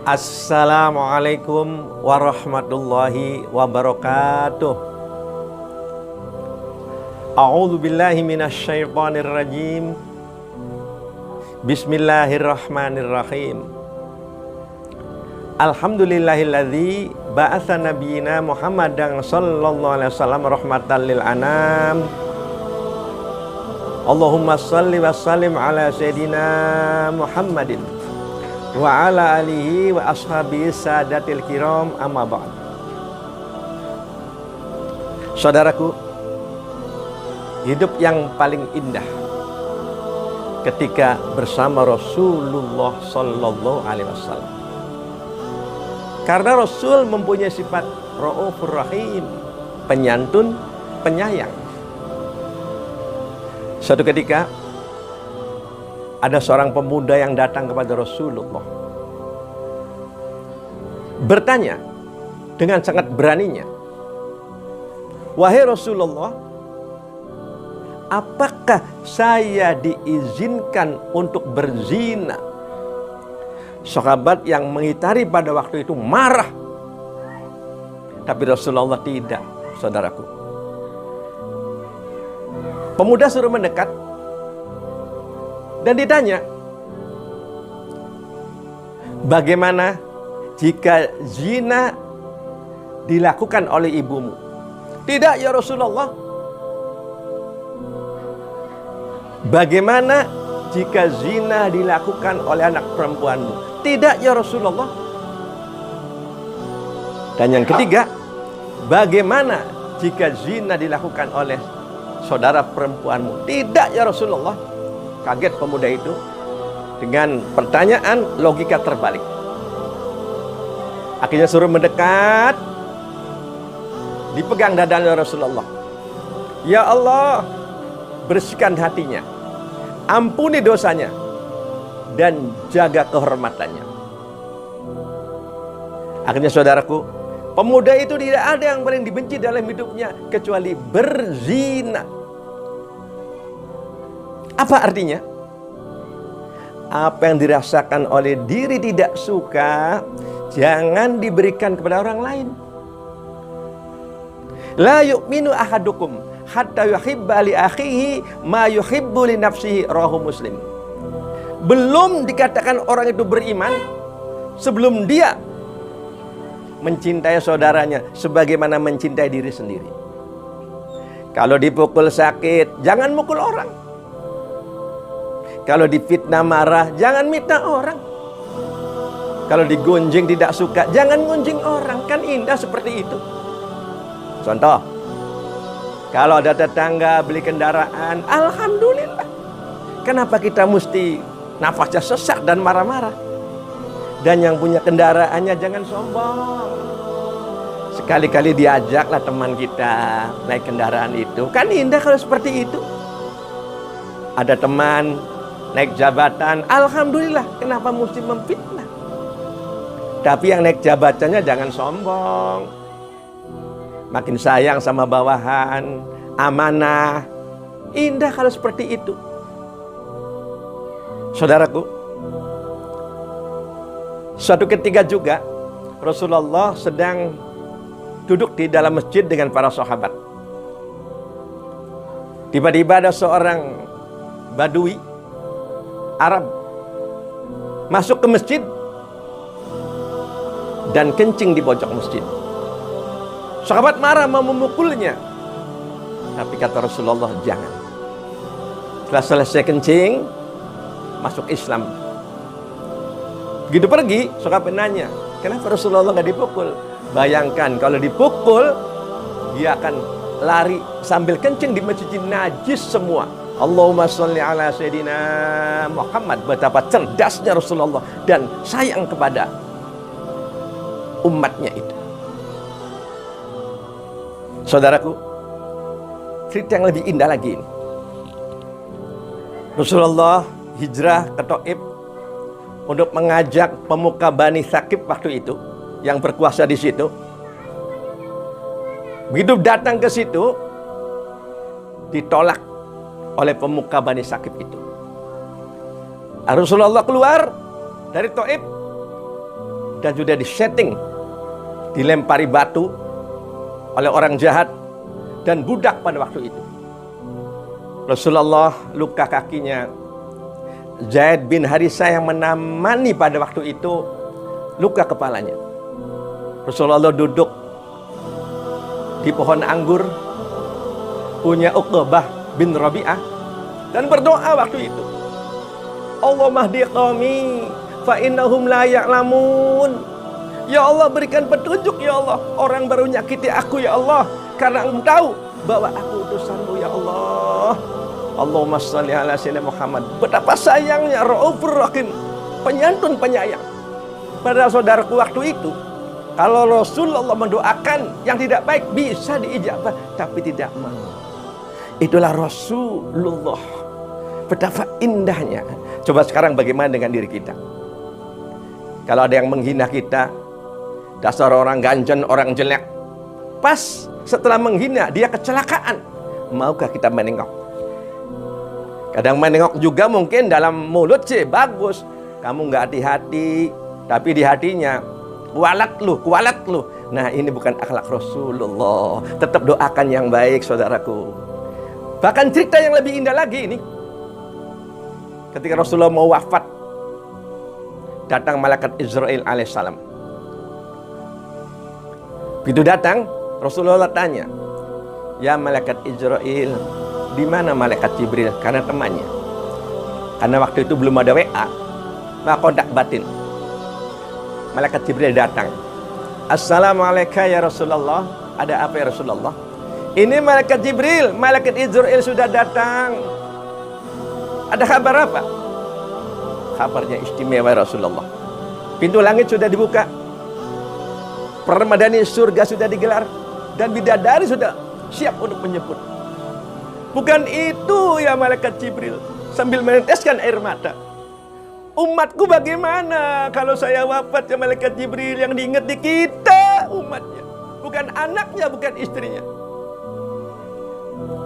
Assalamualaikum warahmatullahi wabarakatuh. A'udzu billahi minasyaitonir rajim. Bismillahirrahmanirrahim. Alhamdulillahilladzi ba'atsa nabiyina Muhammadan sallallahu alaihi wasallam rahmatan lil anam. Allahumma shalli wa sallim ala sayyidina Muhammadin wa ala alihi wa ashabihi sadatil kiram, amma ba'd. Saudaraku, hidup yang paling indah ketika bersama Rasulullah sallallahu alaihi wasallam. Karena Rasul mempunyai sifat Raufur Rahim, penyantun, penyayang. Suatu ketika ada seorang pemuda yang datang kepada Rasulullah, bertanya dengan sangat beraninya, "Wahai Rasulullah, apakah saya diizinkan untuk berzina?" Sahabat yang mengitari pada waktu itu marah. Tapi Rasulullah tidak, saudaraku. Pemuda suruh mendekat dan ditanya, "Bagaimana jika zina dilakukan oleh ibumu?" "Tidak ya Rasulullah." "Bagaimana jika zina dilakukan oleh anak perempuanmu?" "Tidak ya Rasulullah." Dan yang ketiga, "Bagaimana jika zina dilakukan oleh saudara perempuanmu?" "Tidak ya Rasulullah." Kaget pemuda itu dengan pertanyaan logika terbalik. Akhirnya suruh mendekat, dipegang dadanya Rasulullah. "Ya Allah, bersihkan hatinya, ampuni dosanya, dan jaga kehormatannya." Akhirnya saudaraku, pemuda itu tidak ada yang paling dibenci dalam hidupnya kecuali berzina. Apa artinya? Apa yang dirasakan oleh diri tidak suka, jangan diberikan kepada orang lain. La yu'minu ahadukum hatta yuhibba li akhihi ma yuhibbu li nafsihi, rawahu Muslim. Belum dikatakan orang itu beriman sebelum dia mencintai saudaranya sebagaimana mencintai diri sendiri. Kalau dipukul sakit, jangan mukul orang. Kalau difitnah marah, jangan mitnah orang. Kalau digunjing tidak suka, jangan gunjing orang. Kan indah seperti itu. Contoh, kalau ada tetangga beli kendaraan, alhamdulillah. Kenapa kita mesti nafasnya sesak dan marah-marah? Dan yang punya kendaraannya jangan sombong. Sekali-kali diajaklah teman kita naik kendaraan itu. Kan indah kalau seperti itu. Ada teman naik jabatan, alhamdulillah. Kenapa mesti memfitnah? Tapi yang naik jabatannya jangan sombong. Makin sayang sama bawahan, amanah. Indah kalau seperti itu. Saudaraku, suatu ketika juga Rasulullah sedang duduk di dalam masjid dengan para sahabat. Tiba-tiba ada seorang Badui Arab masuk ke masjid dan kencing di pojok masjid. Sahabat marah mau memukulnya, tapi kata Rasulullah, jangan. Setelah selesai kencing, masuk Islam. Begitu pergi, sahabat nanya, kenapa Rasulullah nggak dipukul? Bayangkan kalau dipukul, dia akan lari sambil kencing di masjid, najis semua. Allahumma sholli ala sayyidina Muhammad. Betapa cerdasnya Rasulullah dan sayang kepada umatnya itu. Saudaraku, cerita yang lebih indah lagi ini. Rasulullah hijrah ke Taif untuk mengajak pemuka Bani Thaqif waktu itu yang berkuasa di situ. Begitu datang ke situ, ditolak oleh pemuka Bani Thaqif itu. Rasulullah keluar dari Taif dan sudah disetting, dilempari batu oleh orang jahat dan budak pada waktu itu. Rasulullah luka kakinya. Zaid bin Harisah yang menemani pada waktu itu luka kepalanya. Rasulullah duduk di pohon anggur punya Uqbah bin Rabi'ah dan berdoa waktu itu, Allahumma hdi qaumi fa innahum la ya'lamun. Ya Allah, berikan petunjuk ya Allah, orang baru nyakiti aku ya Allah, karena Engkau tahu bahwa aku utusanmu ya Allah. Allahumma shalli ala sayyidina Muhammad. Betapa sayangnya Raufur Rahim, penyantun penyayang. Pada saudaraku waktu itu, kalau Rasulullah mendoakan yang tidak baik bisa diijabah, tapi tidak mau. Itulah Rasulullah. Betapa indahnya. Coba sekarang bagaimana dengan diri kita? Kalau ada yang menghina kita, dasar orang ganjen, orang jelek, pas setelah menghina dia kecelakaan, maukah kita menengok? Kadang menengok juga mungkin dalam mulut sih bagus, kamu nggak hati-hati, tapi di hatinya kualat lu. Nah, ini bukan akhlak Rasulullah. Tetap doakan yang baik, saudaraku. Bahkan cerita yang lebih indah lagi ini, ketika Rasulullah mau wafat, datang malaikat Israil alaihissalam. Begitu datang, Rasulullah tanya, ya malaikat Israil, di mana malaikat Jibril? Karena temannya. Karena waktu itu belum ada WA, maka kontak batin. Malaikat Jibril datang. Assalamualaikum ya Rasulullah. Ada apa ya Rasulullah? Ini malaikat Jibril, malaikat Israil sudah datang. Ada kabar apa? Kabarnya istimewa Rasulullah. Pintu langit sudah dibuka, permadani surga sudah digelar, dan bidadari sudah siap untuk menyebut. Bukan itu ya malaikat Jibril, sambil meneteskan air mata. Umatku bagaimana kalau saya wafat ya malaikat Jibril? Yang diingat di kita umatnya, bukan anaknya, bukan istrinya.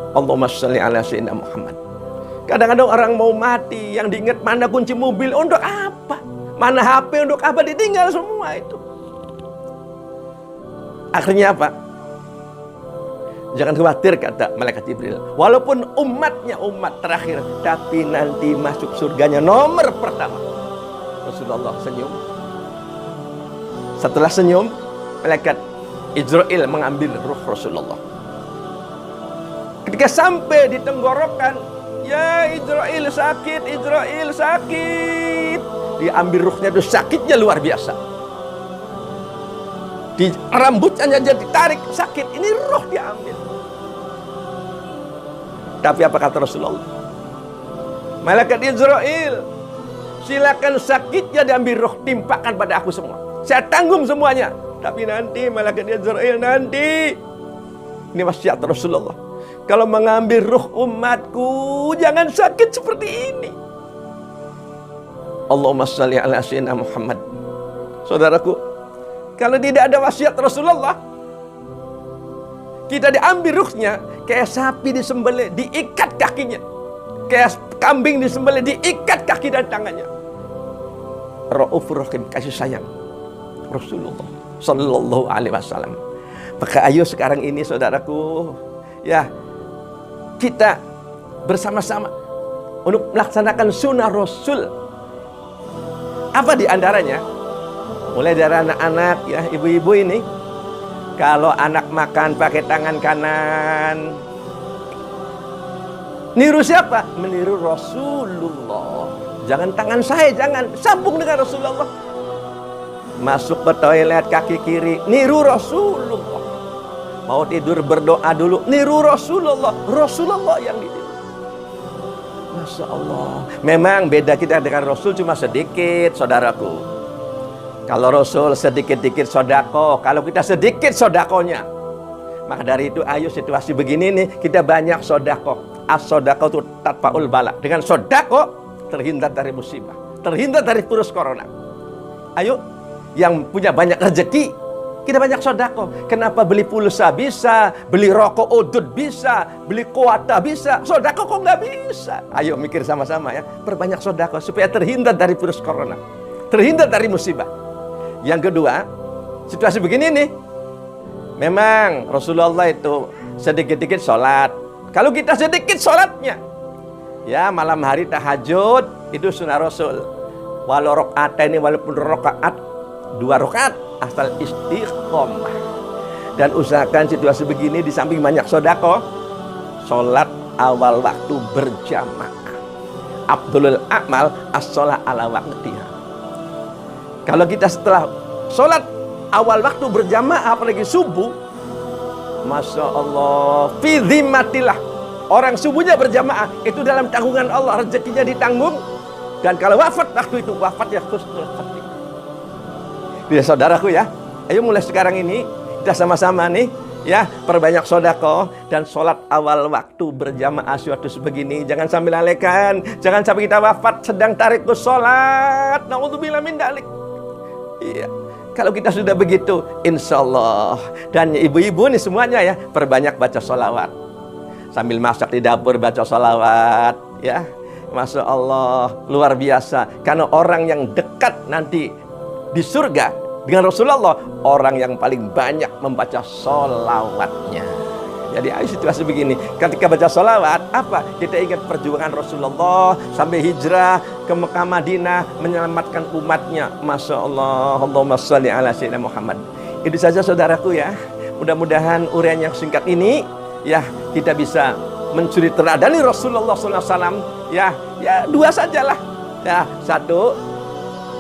Allahumma shalli ala sayyidina Muhammad. Kadang-kadang orang mau mati, yang diingat mana kunci mobil, untuk apa? Mana HP, untuk apa? Ditinggal semua itu. Akhirnya apa? Jangan khawatir, kata malaikat Jibril. Walaupun umatnya umat terakhir, tapi nanti masuk surganya nomor pertama. Rasulullah senyum. Setelah senyum, malaikat Israil mengambil ruh Rasulullah. Ketika sampai di tenggorokan, ya Israil sakit, Israil sakit. Diambil ruhnya itu sakitnya luar biasa. Di rambutnya jadi ditarik, sakit. Ini roh diambil. Tapi apa kata Rasulullah? Malaikat Israil, silakan sakitnya diambil roh, timpakan pada aku semua. Saya tanggung semuanya. Tapi nanti malaikat Israil nanti. Ini wasiat Rasulullah. Kalau mengambil ruh umatku, jangan sakit seperti ini. Allahumma shalli ala sayyidina Muhammad. Saudaraku, kalau tidak ada wasiat Rasulullah, kita diambil ruhnya, kayak sapi disembelih, diikat kakinya. Kayak kambing disembelih, diikat kaki dan tangannya. Raufur Rahim, kasih sayang Rasulullah sallallahu alaihi wasallam. Maka ayo sekarang ini saudaraku, ya, kita bersama-sama untuk melaksanakan sunnah Rasul. Apa di antaranya? Mulai dari anak-anak, ya, ibu-ibu ini, kalau anak makan pakai tangan kanan, niru siapa? Meniru Rasulullah. Jangan tangan saya, jangan, sambung dengan Rasulullah. Masuk ke toilet kaki kiri, niru Rasulullah. Mau tidur berdoa dulu, niru Rasulullah. Rasulullah yang ditiru. Masya Allah. Memang beda kita dengan Rasul cuma sedikit, saudaraku. Kalau Rasul sedikit-dikit sodako, kalau kita sedikit sodakonya. Maka dari itu ayo situasi begini nih, kita banyak sodako. As-sodako itu tatfaul bala. Dengan sodako terhindar dari musibah, terhindar dari virus corona. Ayo, yang punya banyak rezeki, kita banyak sodako. Kenapa beli pulsa bisa, beli rokok udud bisa, beli kuota bisa, sodako kok nggak bisa? Ayo mikir sama-sama ya, perbanyak sodako supaya terhindar dari virus corona, terhindar dari musibah. Yang kedua, situasi begini nih. Memang Rasulullah itu sedikit-sedikit sholat. Kalau kita sedikit sholatnya, ya malam hari tahajud itu sunnah Rasul. Walau rokaat ini walaupun rokaat 2 rakaat asal istiqomah. Dan usahakan situasi begini di samping banyak sedekah, sholat awal waktu berjamaah. Abdulul a'mal as-sholat ala waqtiha. Kalau kita setelah sholat awal waktu berjamaah apalagi subuh, Masya Allah, fi dhimmatillah, orang subuhnya berjamaah itu dalam tanggungan Allah, rezekinya ditanggung. Dan kalau wafat waktu itu wafat ya husnul khatimah. Bila saudaraku ya, ayo mulai sekarang ini kita sama-sama nih ya, perbanyak sedekah dan sholat awal waktu berjamaah suatu sebegini. Jangan sambil lalaikan, jangan sampai kita wafat sedang tarikus sholat. Naudzubillah min dzalik. Iya, kalau kita sudah begitu, insya Allah. Dan ibu-ibu nih semuanya ya, perbanyak baca sholawat. Sambil masak di dapur baca sholawat ya. Masya Allah, luar biasa. Karena orang yang dekat nanti di surga dengan Rasulullah, orang yang paling banyak membaca sholawatnya. Jadi situasi begini, ketika baca sholawat, apa? Kita ingat perjuangan Rasulullah sampai hijrah ke Mekah Madinah menyelamatkan umatnya. Masya Allah, Allahumma sholli ala sayyidina Muhammad. Itu saja saudaraku ya. Mudah-mudahan uraian yang singkat ini ya kita bisa mencuri teladani Rasulullah SAW. Ya 2 sajalah. Ya, 1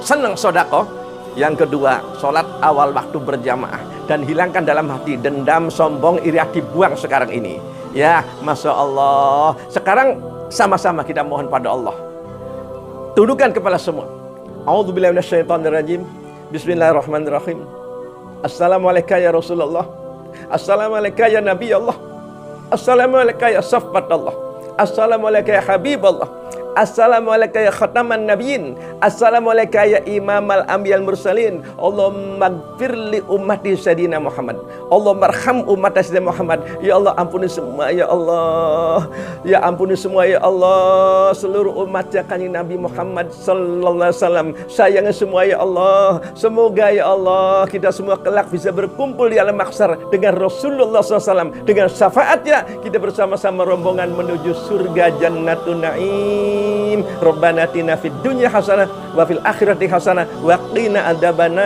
senang sedekah. Yang kedua, sholat awal waktu berjamaah. Dan hilangkan dalam hati dendam, sombong, iri, dibuang sekarang ini. Ya, Masya Allah. Sekarang sama-sama kita mohon pada Allah. Tundukkan kepala semua. A'udzubillahi minasyaitonirrajim. Bismillahirrahmanirrahim. Assalamualaikum ya Rasulullah. Assalamualaikum ya Nabi Allah. Assalamualaikum ya Safat Allah. Assalamualaikum ya Habib Allah. Assalamualaikum ya khataman nabiyyin. Assalamualaikum ya imamal anbiyal mursalin. Allahumma gfir li ummati sayyidina Muhammad. Allahumma arham ummati sayyidina Muhammad. Ya Allah, ampuni semua ya Allah. Ya ampuni semua ya Allah, seluruh umat Kanjeng Nabi Muhammad sallallahu alaihi wasallam. Sayangnya semua ya Allah. Semoga ya Allah kita semua kelak bisa berkumpul di alam mahsyar dengan Rasulullah SAW. Dengan syafaatnya kita bersama-sama rombongan menuju surga Jannatun Naim. Rabbana atina fid dunya hasanah wa fil akhirati hasanah wa qina adzabannar.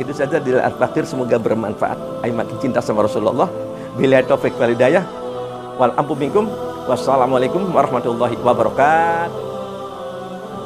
Itu saja di Al-Fakir, semoga bermanfaat. Ayo makin cinta sama Rasulullah. Billahi taufiq wal hidayah. Wal ampu minkum. Wassalamualaikum warahmatullahi wabarakatuh.